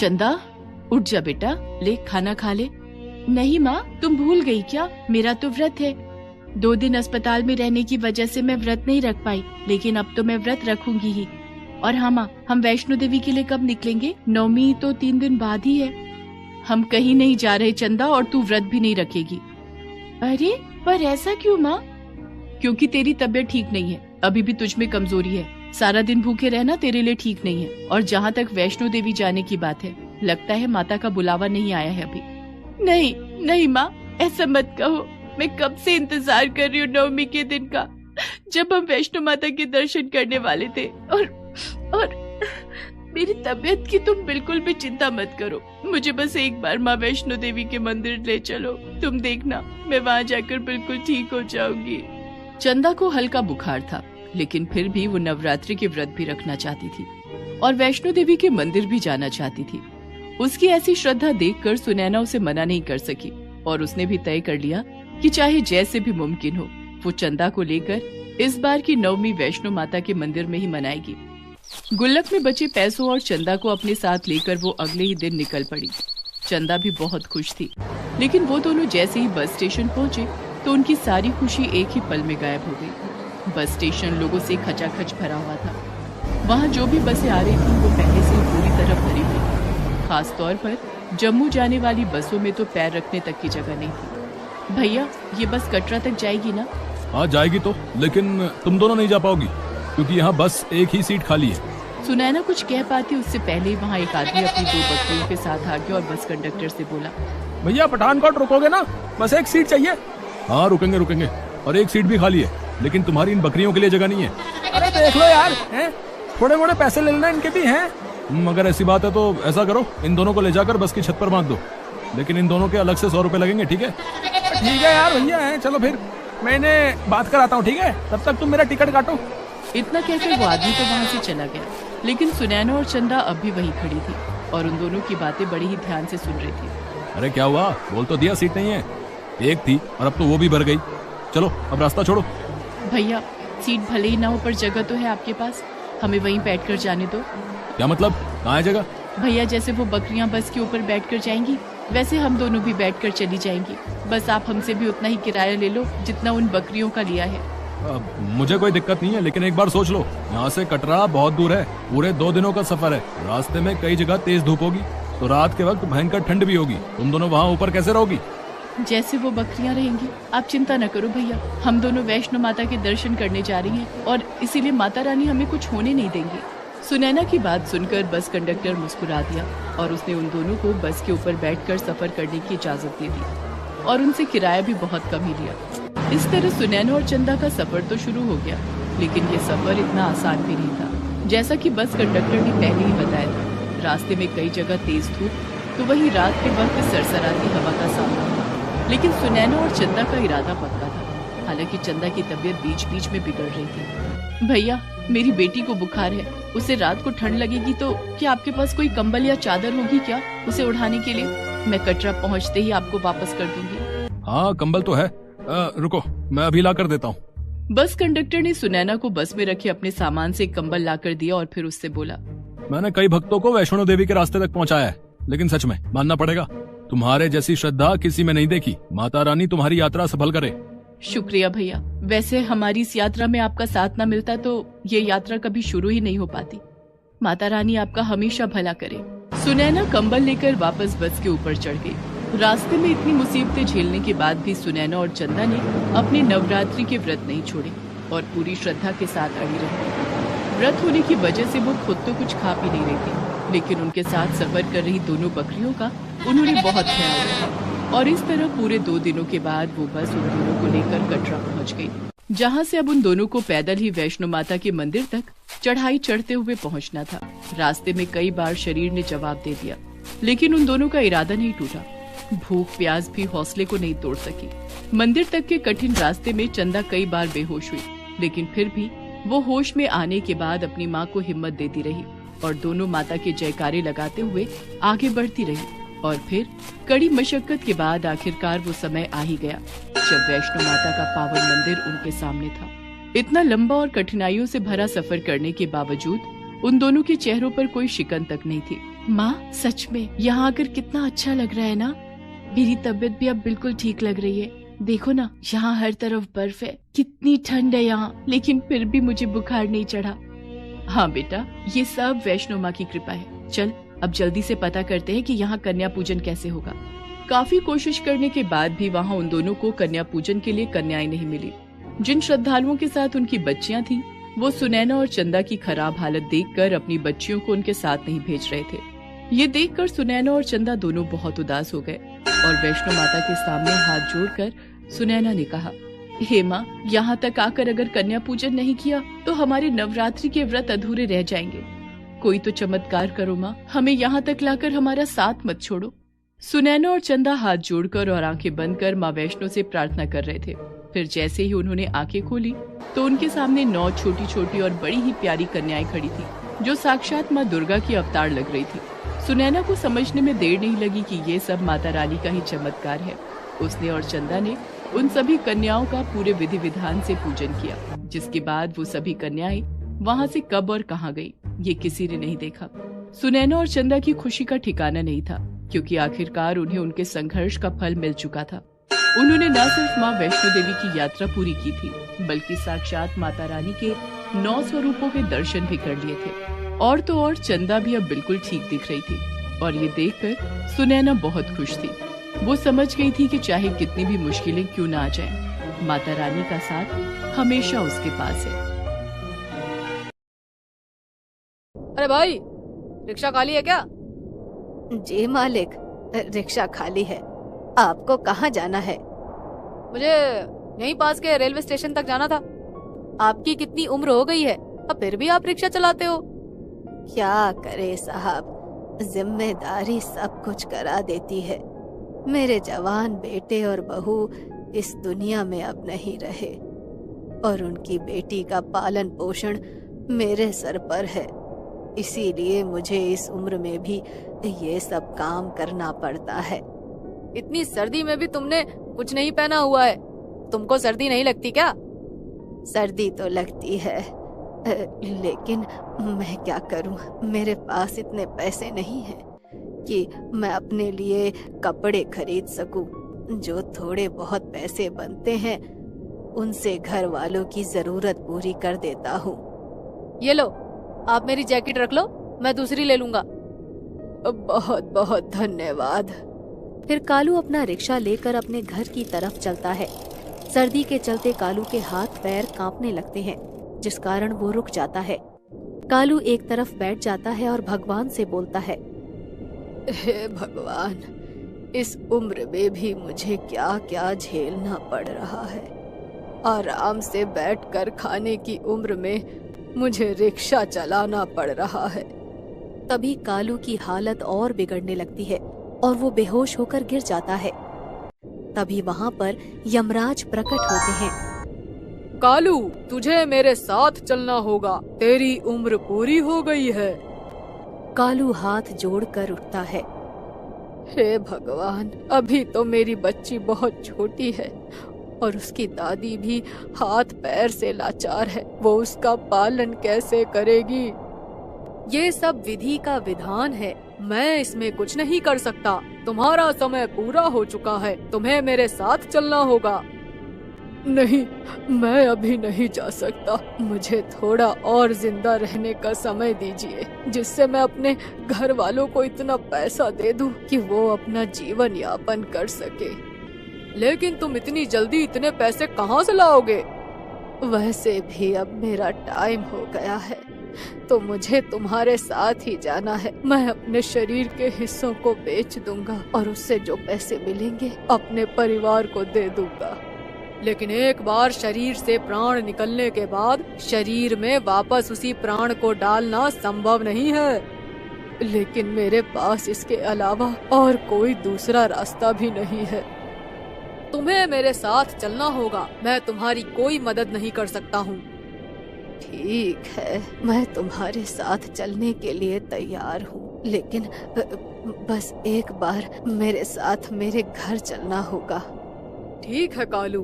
चंदा उठ जा बेटा, ले खाना खा ले। नहीं माँ, तुम भूल गई क्या, मेरा तो व्रत है। 2 दिन अस्पताल में रहने की वजह से मैं व्रत नहीं रख पाई, लेकिन अब तो मैं व्रत रखूंगी ही। और हाँ माँ, हम वैष्णो देवी के लिए कब निकलेंगे? नवमी तो 3 दिन बाद ही है। हम कहीं नहीं जा रहे चंदा, और तू व्रत भी नहीं रखेगी। अरे पर ऐसा क्यों माँ? क्योंकि तेरी तबीयत ठीक नहीं है, अभी भी तुझ में कमजोरी है। सारा दिन भूखे रहना तेरे लिए ठीक नहीं है। और जहाँ तक वैष्णो देवी जाने की बात है, लगता है माता का बुलावा नहीं आया है अभी। नहीं नहीं माँ, ऐसा मत कहो। मैं कब से इंतजार कर रही हूँ नवमी के दिन का, जब हम वैष्णो माता के दर्शन करने वाले थे। और मेरी तबीयत की तुम बिल्कुल भी चिंता मत करो। मुझे बस एक बार माँ वैष्णो देवी के मंदिर ले चलो, तुम देखना मैं वहाँ जाकर बिल्कुल ठीक हो जाऊंगी। चंदा को हल्का बुखार था, लेकिन फिर भी वो नवरात्रि के व्रत भी रखना चाहती थी और वैष्णो देवी के मंदिर भी जाना चाहती थी। उसकी ऐसी श्रद्धा देखकर सुनैना उसे मना नहीं कर सकी और उसने भी तय कर लिया कि चाहे जैसे भी मुमकिन हो, वो चंदा को लेकर इस बार की नवमी वैष्णो माता के मंदिर में ही मनाएगी। गुल्लक में बचे पैसों और चंदा को अपने साथ लेकर वो अगले ही दिन निकल पड़ी। चंदा भी बहुत खुश थी, लेकिन वो दोनों जैसे ही बस स्टेशन पहुँचे तो उनकी सारी खुशी एक ही पल में गायब हो गई। बस स्टेशन लोगों से खचाखच भरा हुआ था। वहाँ जो भी बसें आ रही थी वो पहले से पूरी तरह भरी हुई थी। खास तौर पर जम्मू जाने वाली बसों में तो पैर रखने तक की जगह नहीं थी। भैया, ये बस कटरा तक जाएगी ना? हाँ जाएगी तो, लेकिन तुम दोनों नहीं जा पाओगी क्योंकि यहाँ बस एक ही सीट खाली है। सुनैना कुछ कह पाती उससे पहले वहाँ एक आदमी अपनी 2 बकरियों के साथ आ गया और बस कंडक्टर से बोला, भैया पठानकोट रुकोगे ना, बस एक सीट चाहिए। हाँ रुकेंगे रुकेंगे, और एक सीट भी खाली है, लेकिन तुम्हारी इन बकरियों के लिए जगह नहीं है। अरे देख लो यार, हैं? थोड़े मोड़े पैसे ले लेना इनके भी हैं। अगर ऐसी बात है तो ऐसा करो, इन दोनों को ले जाकर बस की छत पर बांध दो, लेकिन इन दोनों के अलग से 100 रुपए लगेंगे, ठीक है? ठीक है यार भैया, है चलो फिर मैं इन्हें बात कराता हूँ, ठीक है? तब तक तुम मेरा टिकट काटो। इतना कहकर वो आदमी तो वहाँ से चला गया, लेकिन सुनैना और चंदा अब भी वहीं खड़ी थी और उन दोनों की बातें बड़ी ही ध्यान से सुन रही थी। अरे क्या हुआ, बोल तो दिया सीट नहीं है। एक थी और अब तो वो भी भर गई। चलो अब रास्ता छोड़ो। भैया, सीट भले ही ना हो पर जगह तो है आपके पास, हमें वहीं बैठकर जाने दो। क्या मतलब, कहाँ है जगह? भैया, जैसे वो बकरियां बस के ऊपर बैठकर जाएंगी, वैसे हम दोनों भी बैठकर चली जाएंगी। बस आप हमसे भी उतना ही किराया ले लो जितना उन बकरियों का लिया है। मुझे कोई दिक्कत नहीं है, लेकिन एक बार सोच लो, यहाँ से कटरा बहुत दूर है, पूरे 2 दिनों का सफर है। रास्ते में कई जगह तेज धूप होगी, तो रात के वक्त भयंकर ठंड भी होगी। तुम दोनों वहाँ ऊपर कैसे रहोगी? जैसे वो बकरियां रहेंगी, आप चिंता न करो भैया। हम दोनों वैष्णो माता के दर्शन करने जा रही हैं और इसीलिए माता रानी हमें कुछ होने नहीं देंगी। सुनैना की बात सुनकर बस कंडक्टर मुस्कुरा दिया और उसने उन दोनों को बस के ऊपर बैठकर सफर करने की इजाजत दे दी और उनसे किराया भी बहुत कम ही लिया। इस तरह सुनैना और चंदा का सफर तो शुरू हो गया, लेकिन ये सफर इतना आसान भी नहीं था। जैसा कि बस कंडक्टर ने पहले ही बताया था, रास्ते में कई जगह तेज धूप तो वहीं रात के वक्त सरसराती हवा का सामना था। लेकिन सुनैना और चंदा का इरादा पक्का था। हालांकि चंदा की तबीयत बीच बीच में बिगड़ रही थी। भैया, मेरी बेटी को बुखार है, उसे रात को ठंड लगेगी, तो क्या आपके पास कोई कंबल या चादर होगी क्या उसे उड़ाने के लिए? मैं कटरा पहुंचते ही आपको वापस कर दूंगी। हाँ कंबल तो है, रुको मैं अभी ला कर देता हूँ। बस कंडक्टर ने सुनैना को बस में रखे अपने सामान से कंबल ला कर दिया और फिर उससे बोला, मैंने कई भक्तों को वैष्णो देवी के रास्ते तक पहुँचाया है, लेकिन सच में मानना पड़ेगा, तुम्हारे जैसी श्रद्धा किसी में नहीं देखी। माता रानी तुम्हारी यात्रा सफल करे। शुक्रिया भैया। वैसे हमारी इस यात्रा में आपका साथ न मिलता तो ये यात्रा कभी शुरू ही नहीं हो पाती। माता रानी आपका हमेशा भला करे। सुनैना कंबल लेकर वापस बस के ऊपर चढ़ गई। रास्ते में इतनी मुसीबतें झेलने के बाद भी सुनैना और चंदा ने अपने नवरात्रि के व्रत नहीं छोड़े और पूरी श्रद्धा के साथ अड़ी रही। व्रत होने की वजह से वो खुद तो कुछ खा पी नहीं रही थी, लेकिन उनके साथ सफर कर रही दोनों बकरियों का उन्होंने बहुत ख्याल रखा। और इस तरह पूरे 2 दिनों के बाद वो बस उन दोनों को लेकर कटरा पहुंच गई, जहां से अब उन दोनों को पैदल ही वैष्णो माता के मंदिर तक चढ़ाई चढ़ते हुए पहुंचना था। रास्ते में कई बार शरीर ने जवाब दे दिया, लेकिन उन दोनों का इरादा नहीं टूटा। भूख प्यास भी हौसले को नहीं तोड़ सकी। मंदिर तक के कठिन रास्ते में चंदा कई बार बेहोश हुई, लेकिन फिर भी वो होश में आने के बाद अपनी माँ को हिम्मत देती रही और दोनों माता के जयकारे लगाते हुए आगे बढ़ती रही। और फिर कड़ी मशक्कत के बाद आखिरकार वो समय आ ही गया जब वैष्णो माता का पावन मंदिर उनके सामने था। इतना लंबा और कठिनाइयों से भरा सफर करने के बावजूद उन दोनों के चेहरों पर कोई शिकन तक नहीं थी। माँ सच में यहाँ आकर कितना अच्छा लग रहा है ना। मेरी तबीयत भी अब बिल्कुल ठीक लग रही है। देखो ना, यहाँ हर तरफ बर्फ है, कितनी ठंड है यहाँ, लेकिन फिर भी मुझे बुखार नहीं चढ़ा। हाँ बेटा, ये सब वैष्णो माँ की कृपा है। चल अब जल्दी से पता करते हैं कि यहाँ कन्या पूजन कैसे होगा। काफी कोशिश करने के बाद भी वहाँ उन दोनों को कन्या पूजन के लिए कन्याएं नहीं मिली। जिन श्रद्धालुओं के साथ उनकी बच्चियां थी, वो सुनैना और चंदा की खराब हालत देखकर अपनी बच्चियों को उनके साथ नहीं भेज रहे थे। ये देखकर सुनैना और चंदा दोनों बहुत उदास हो गए और वैष्णो माता के सामने हाथ जोड़कर सुनैना ने कहा, हे माँ, यहाँ तक आकर अगर कन्या पूजन नहीं किया तो हमारे नवरात्रि के व्रत अधूरे रह जाएंगे। कोई तो चमत्कार करो माँ, हमें यहाँ तक लाकर हमारा साथ मत छोड़ो। सुनैना और चंदा हाथ जोड़कर और आंखें बंद कर माँ वैष्णो से प्रार्थना कर रहे थे। फिर जैसे ही उन्होंने आंखें खोली तो उनके सामने 9 छोटी छोटी और बड़ी ही प्यारी कन्याएं खड़ी थी, जो साक्षात माँ दुर्गा की अवतार लग रही थी। सुनैना को समझने में देर नहीं लगी कि ये सब माता रानी का ही चमत्कार है। उसने और चंदा ने उन सभी कन्याओं का पूरे विधि विधान से पूजन किया, जिसके बाद वो सभी कन्याएं वहाँ से कब और कहाँ गई, ये किसी ने नहीं देखा। सुनैना और चंदा की खुशी का ठिकाना नहीं था, क्योंकि आखिरकार उन्हें उनके संघर्ष का फल मिल चुका था। उन्होंने न सिर्फ माँ वैष्णो देवी की यात्रा पूरी की थी, बल्कि साक्षात माता रानी के 9 स्वरूपों के दर्शन भी कर लिए थे। और तो और चंदा भी अब बिल्कुल ठीक दिख रही थी, और ये देखकर सुनैना बहुत खुश थी। वो समझ गई थी कि चाहे कितनी भी मुश्किलें क्यों ना आ जाएं, माता रानी का साथ हमेशा उसके पास है। अरे भाई, रिक्शा खाली है क्या? जी मालिक, रिक्शा खाली है। आपको कहाँ जाना है? मुझे यहीं पास के रेलवे स्टेशन तक जाना था। आपकी कितनी उम्र हो गई है, अब फिर भी आप रिक्शा चलाते हो? क्या करे साहब, जिम्मेदारी सब कुछ करा देती है। मेरे जवान बेटे और बहू इस दुनिया में अब नहीं रहे, और उनकी बेटी का पालन पोषण मेरे सर पर है। इसीलिए मुझे इस उम्र में भी ये सब काम करना पड़ता है। इतनी सर्दी में भी तुमने कुछ नहीं पहना हुआ है, तुमको सर्दी नहीं लगती क्या? सर्दी तो लगती है, लेकिन मैं क्या करूं, मेरे पास इतने पैसे नहीं हैं कि मैं अपने लिए कपड़े खरीद सकूं। जो थोड़े बहुत पैसे बनते हैं उनसे घर वालों की जरूरत पूरी कर देता हूं। ये लो, आप मेरी जैकेट रख लो, मैं दूसरी ले लूंगा। बहुत बहुत धन्यवाद। फिर कालू अपना रिक्शा लेकर अपने घर की तरफ चलता है। सर्दी के चलते कालू के हाथ पैर कांपने लगते हैं, जिस कारण वो रुक जाता है। कालू एक तरफ बैठ जाता है और भगवान से बोलता है, हे भगवान, इस उम्र में भी मुझे क्या क्या झेलना पड़ रहा है। आराम से बैठकर खाने की उम्र में मुझे रिक्शा चलाना पड़ रहा है। तभी कालू की हालत और बिगड़ने लगती है और वो बेहोश होकर गिर जाता है। तभी वहाँ पर यमराज प्रकट होते हैं। कालू, तुझे मेरे साथ चलना होगा, तेरी उम्र पूरी हो गई है। कालू हाथ जोड़कर उठता है। हे भगवान, अभी तो मेरी बच्ची बहुत छोटी है और उसकी दादी भी हाथ पैर से लाचार है। वो उसका पालन कैसे करेगी? ये सब विधि का विधान है, मैं इसमें कुछ नहीं कर सकता। तुम्हारा समय पूरा हो चुका है, तुम्हें मेरे साथ चलना होगा। नहीं, मैं अभी नहीं जा सकता। मुझे थोड़ा और जिंदा रहने का समय दीजिए, जिससे मैं अपने घर वालों को इतना पैसा दे दूं कि वो अपना जीवन यापन कर सके। लेकिन तुम इतनी जल्दी इतने पैसे कहाँ से लाओगे? वैसे भी अब मेरा टाइम हो गया है, तो मुझे तुम्हारे साथ ही जाना है। मैं अपने शरीर के हिस्सों को बेच दूंगा और उससे जो पैसे मिलेंगे अपने परिवार को दे दूंगा। लेकिन एक बार शरीर से प्राण निकलने के बाद शरीर में वापस उसी प्राण को डालना संभव नहीं है। लेकिन मेरे पास इसके अलावा और कोई दूसरा रास्ता भी नहीं है। तुम्हें मेरे साथ चलना होगा, मैं तुम्हारी कोई मदद नहीं कर सकता हूँ। ठीक है, मैं तुम्हारे साथ चलने के लिए तैयार हूँ, लेकिन बस एक बार मेरे साथ मेरे घर चलना होगा। ठीक है कालू।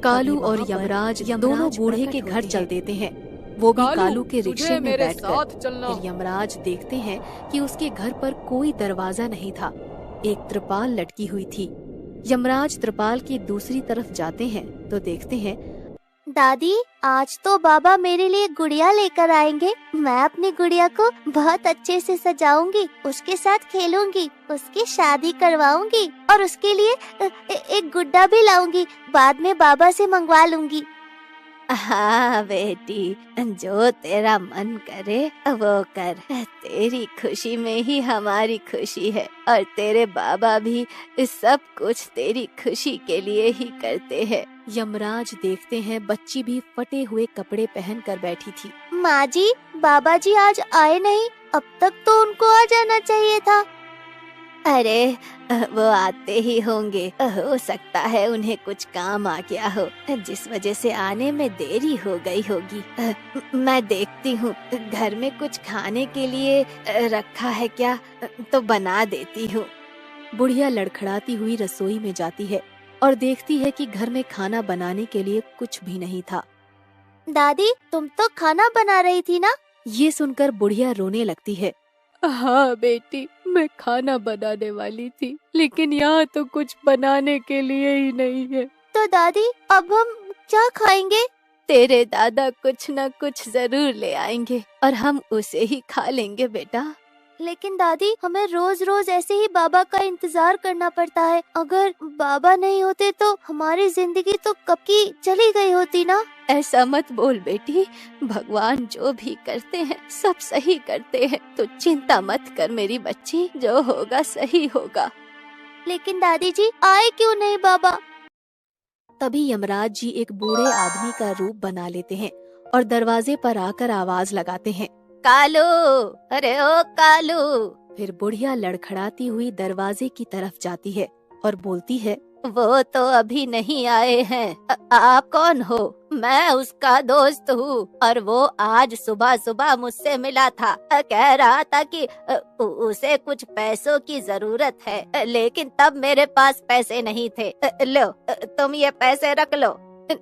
कालू और यमराज दोनों बूढ़े के घर चल देते हैं। वो भी कालू के तुझे रिक्शे में मेरे बैठकर। साथ चलना। फिर यमराज देखते हैं कि उसके घर पर कोई दरवाजा नहीं था, एक त्रिपाल लटकी हुई थी। यमराज त्रिपाल की दूसरी तरफ जाते हैं तो देखते हैं दादी, आज तो बाबा मेरे लिए गुड़िया लेकर आएंगे। मैं अपनी गुड़िया को बहुत अच्छे से सजाऊंगी, उसके साथ खेलूंगी, उसकी शादी करवाऊंगी और उसके लिए एक गुड्डा भी लाऊंगी। बाद में बाबा से मंगवा लूंगी। हाँ बेटी, जो तेरा मन करे वो कर। तेरी खुशी में ही हमारी खुशी है और तेरे बाबा भी सब कुछ तेरी खुशी के लिए ही करते हैं। यमराज देखते हैं बच्ची भी फटे हुए कपड़े पहनकर बैठी थी। माँ जी, बाबा जी आज आए नहीं, अब तक तो उनको आ जाना चाहिए था। अरे वो आते ही होंगे, हो सकता है उन्हें कुछ काम आ गया हो, जिस वजह से आने में देरी हो गई होगी। मैं देखती हूँ घर में कुछ खाने के लिए रखा है क्या, तो बना देती हूँ। बुढ़िया लड़खड़ाती हुई रसोई में जाती है और देखती है कि घर में खाना बनाने के लिए कुछ भी नहीं था। दादी, तुम तो खाना बना रही थी ना? ये सुनकर बुढ़िया रोने लगती है। हाँ बेटी, मैं खाना बनाने वाली थी, लेकिन यहाँ तो कुछ बनाने के लिए ही नहीं है। तो दादी, अब हम क्या खाएंगे? तेरे दादा कुछ न कुछ जरूर ले आएंगे और हम उसे ही खा लेंगे बेटा। लेकिन दादी, हमें रोज रोज ऐसे ही बाबा का इंतजार करना पड़ता है। अगर बाबा नहीं होते तो हमारी जिंदगी तो कब की चली गई होती ना। ऐसा मत बोल बेटी, भगवान जो भी करते हैं सब सही करते हैं, तो चिंता मत कर मेरी बच्ची, जो होगा सही होगा। लेकिन दादी जी, आए क्यों नहीं बाबा? तभी यमराज जी एक बूढ़े आदमी का रूप बना लेते हैं और दरवाजे पर आकर आवाज लगाते हैं, कालू, अरे ओ कालू। फिर बुढ़िया लड़खड़ाती हुई दरवाजे की तरफ जाती है और बोलती है, वो तो अभी नहीं आए हैं। आप कौन हो? मैं उसका दोस्त हूँ और वो आज सुबह सुबह मुझसे मिला था। कह रहा था कि उसे कुछ पैसों की जरूरत है, लेकिन तब मेरे पास पैसे नहीं थे। लो, तुम ये पैसे रख लो।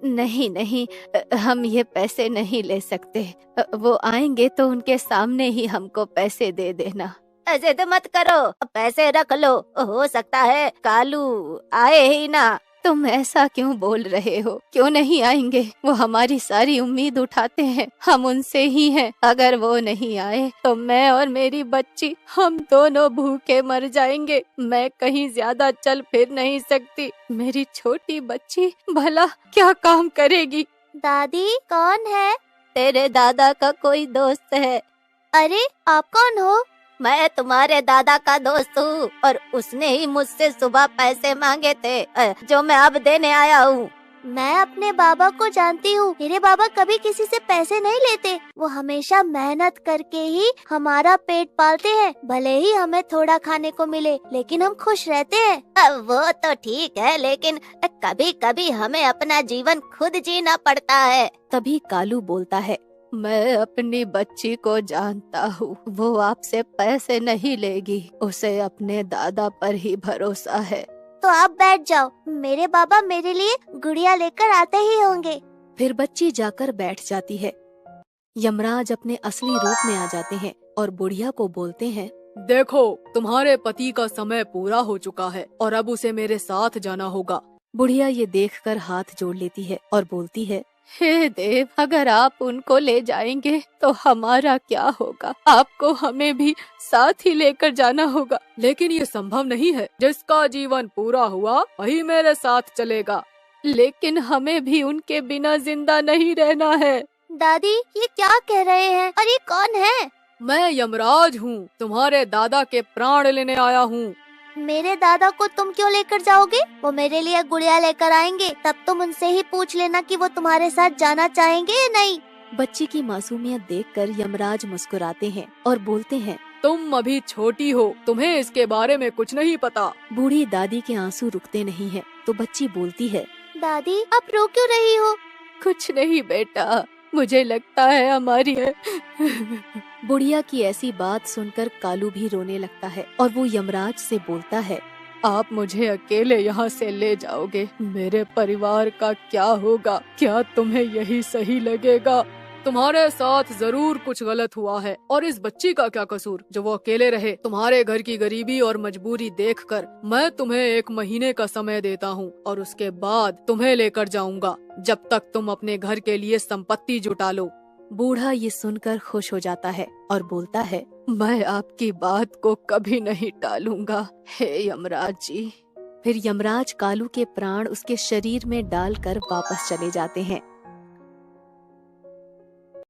नहीं नहीं, हम ये पैसे नहीं ले सकते। वो आएंगे तो उनके सामने ही हमको पैसे दे देना। जिद मत करो, पैसे रख लो, हो सकता है कालू आए ही ना। तुम ऐसा क्यों बोल रहे हो? क्यों नहीं आएंगे? वो हमारी सारी उम्मीद उठाते हैं, हम उनसे ही हैं। अगर वो नहीं आए तो मैं और मेरी बच्ची, हम दोनों भूखे मर जाएंगे। मैं कहीं ज्यादा चल फिर नहीं सकती। मेरी छोटी बच्ची भला क्या काम करेगी? दादी, कौन है? तेरे दादा का कोई दोस्त है। अरे, आप कौन हो? मैं तुम्हारे दादा का दोस्त हूँ और उसने ही मुझसे सुबह पैसे मांगे थे, जो मैं अब देने आया हूँ। मैं अपने बाबा को जानती हूँ, मेरे बाबा कभी किसी से पैसे नहीं लेते। वो हमेशा मेहनत करके ही हमारा पेट पालते हैं। भले ही हमें थोड़ा खाने को मिले, लेकिन हम खुश रहते हैं। वो तो ठीक है, लेकिन कभी कभी हमें अपना जीवन खुद जीना पड़ता है। तभी कालू बोलता है, मैं अपनी बच्ची को जानता हूँ, वो आपसे पैसे नहीं लेगी, उसे अपने दादा पर ही भरोसा है। तो आप बैठ जाओ, मेरे बाबा मेरे लिए गुड़िया लेकर आते ही होंगे। फिर बच्ची जाकर बैठ जाती है। यमराज अपने असली रूप में आ जाते हैं और बुढ़िया को बोलते हैं, देखो, तुम्हारे पति का समय पूरा हो चुका है और अब उसे मेरे साथ जाना होगा। बुढ़िया ये देखकर हाथ जोड़ लेती है और बोलती है, हे देव, अगर आप उनको ले जाएंगे तो हमारा क्या होगा? आपको हमें भी साथ ही लेकर जाना होगा। लेकिन ये संभव नहीं है, जिसका जीवन पूरा हुआ वही मेरे साथ चलेगा। लेकिन हमें भी उनके बिना जिंदा नहीं रहना है। दादी, ये क्या कह रहे हैं और ये कौन है? मैं यमराज हूँ, तुम्हारे दादा के प्राण लेने आया हूँ। मेरे दादा को तुम क्यों लेकर जाओगे? वो मेरे लिए गुड़िया लेकर आएंगे, तब तुम उनसे ही पूछ लेना कि वो तुम्हारे साथ जाना चाहेंगे या नहीं। बच्ची की मासूमियत देखकर यमराज मुस्कुराते हैं और बोलते हैं, तुम अभी छोटी हो, तुम्हें इसके बारे में कुछ नहीं पता। बूढ़ी दादी के आंसू रुकते नहीं हैं, तो बच्ची बोलती है, दादी, आप रो क्यों रही हो? कुछ नहीं बेटा, मुझे लगता है हमारी बुढ़िया की ऐसी बात सुनकर कालू भी रोने लगता है और वो यमराज से बोलता है, आप मुझे अकेले यहाँ से ले जाओगे? मेरे परिवार का क्या होगा? क्या तुम्हें यही सही लगेगा? तुम्हारे साथ जरूर कुछ गलत हुआ है। और इस बच्ची का क्या कसूर जो वो अकेले रहे। तुम्हारे घर की गरीबी और मजबूरी देखकर मैं तुम्हें 1 महीने का समय देता हूँ और उसके बाद तुम्हें लेकर जाऊंगा, जब तक तुम अपने घर के लिए संपत्ति जुटा लो। बूढ़ा ये सुनकर खुश हो जाता है और बोलता है, मैं आपकी बात को कभी नहीं टालूंगा, हे यमराज जी। फिर यमराज कालू के प्राण उसके शरीर में डालकर वापस चले जाते हैं।